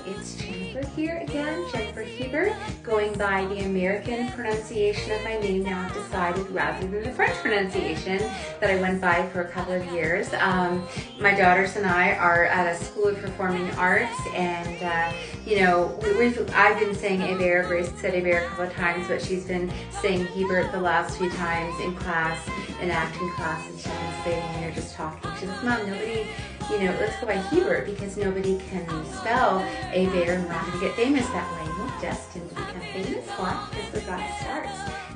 It's Jennifer here again, Jennifer Hebert, going by the American pronunciation of my name. Now I've decided, rather than the French pronunciation that I went by for a couple of years. My daughters and I are at a school of performing arts, and you know, I've been saying Hebert. Grace said Hebert a couple of times, but she's been saying Hebert the last few times in class, in acting class, and she's been sitting there just talking. She says, Mom, nobody, let's go by Hebert because nobody can spell Hebert, and we're not going to get famous that way. We're destined to become famous. Why? Because we're God's stars.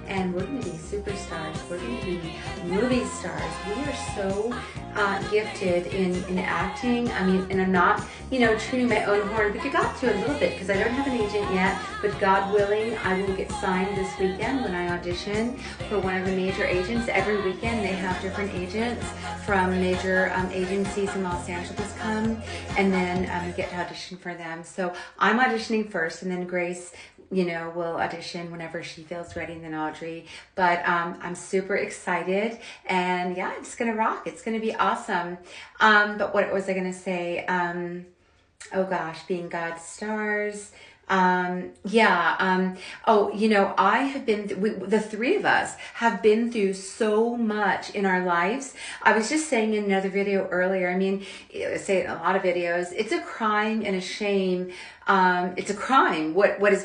And we're going to be superstars. We're going to be movie stars. We are so gifted in acting. I mean, and I'm not, tuning my own horn, but you got to a little bit because I don't have an agent yet. But God willing, I will get signed this weekend when I audition for one of the major agents. Every weekend they have different agents from major agencies in Los Angeles come, and then you get to audition for them. So I'm auditioning first, and then Grace will audition whenever she feels ready, and then Audrey. But I'm super excited, and yeah, it's gonna rock. It's gonna be awesome. But what was I gonna say? Oh gosh, being God's stars. I have been, the three of us have been through so much in our lives. I was just saying in another video earlier, I say in a lot of videos, it's a crime and a shame. It's a crime what's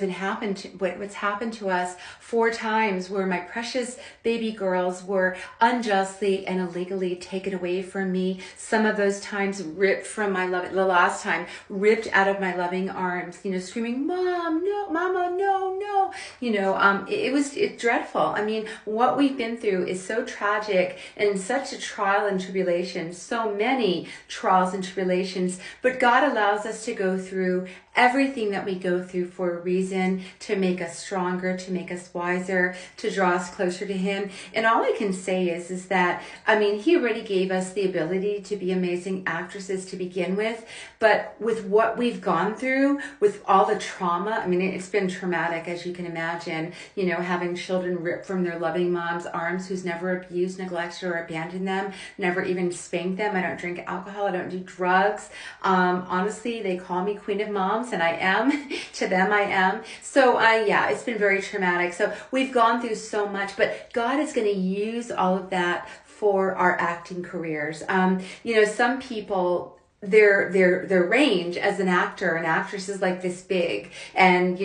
happened to us 4 times, where my precious baby girls were unjustly and illegally taken away from me. Some of those times ripped from my love. The last time ripped out of my loving arms. Screaming, "Mom, no, Mama, no, no!" It's dreadful. What we've been through is so tragic and such a trial and tribulation. So many trials and tribulations, but God allows us to go through everything that we go through for a reason, to make us stronger, to make us wiser, to draw us closer to Him. And all I can say is that, He already gave us the ability to be amazing actresses to begin with, but with what we've gone through, with all the trauma, it's been traumatic, as you can imagine, having children ripped from their loving mom's arms who's never abused, neglected, or abandoned them, never even spanked them. I don't drink alcohol. I don't do drugs. Honestly, they call me Queen of Moms, and I am. To them, I am. So, it's been very traumatic. So we've gone through so much, but God is going to use all of that for our acting careers. Some people, their range as an actor and actress is like this big, and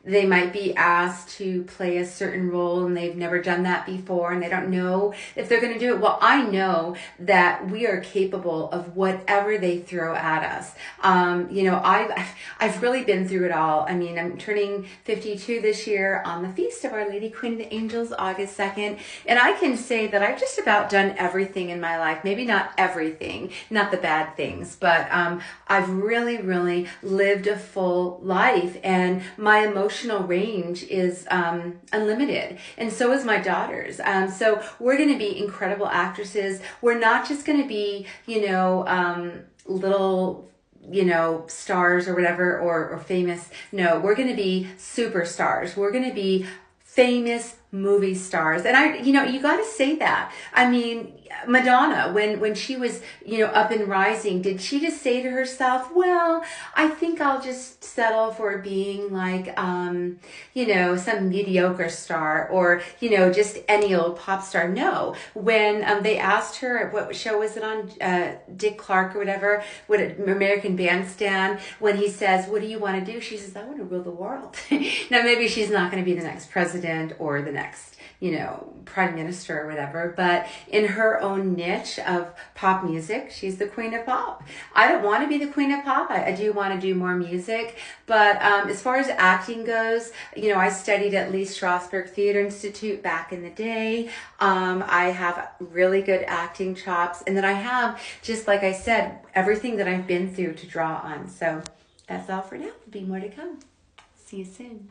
they might be asked to play a certain role and they've never done that before, and they don't know if they're going to do it. Well, I know that we are capable of whatever they throw at us. I've really been through it all. I'm turning 52 this year on the feast of Our Lady Queen of the Angels, August 2nd, and I can say that I've just about done everything in my life. Maybe not everything, not the bad things, but I've really, really lived a full life, and my emotional range is unlimited, and so is my daughter's. So we're going to be incredible actresses. We're not just going to be, little stars or whatever, or famous. No, we're going to be superstars. We're going to be famous movie stars. And you got to say that. Madonna, when she was, up and rising, did she just say to herself, well, I think I'll just settle for being like, some mediocre star, or, just any old pop star? No. When they asked her, what show was it on, Dick Clark or whatever, American Bandstand, when he says, what do you want to do? She says, I want to rule the world. Now, maybe she's not going to be the next president or the next, prime minister or whatever, but in her own niche of pop music, she's the queen of pop. I don't want to be the queen of pop. I do want to do more music, but as far as acting goes, I studied at Lee Strasberg Theater Institute back in the day. I have really good acting chops, and then I have, just like I said, everything that I've been through to draw on. So that's all for now. There'll be more to come. See you soon.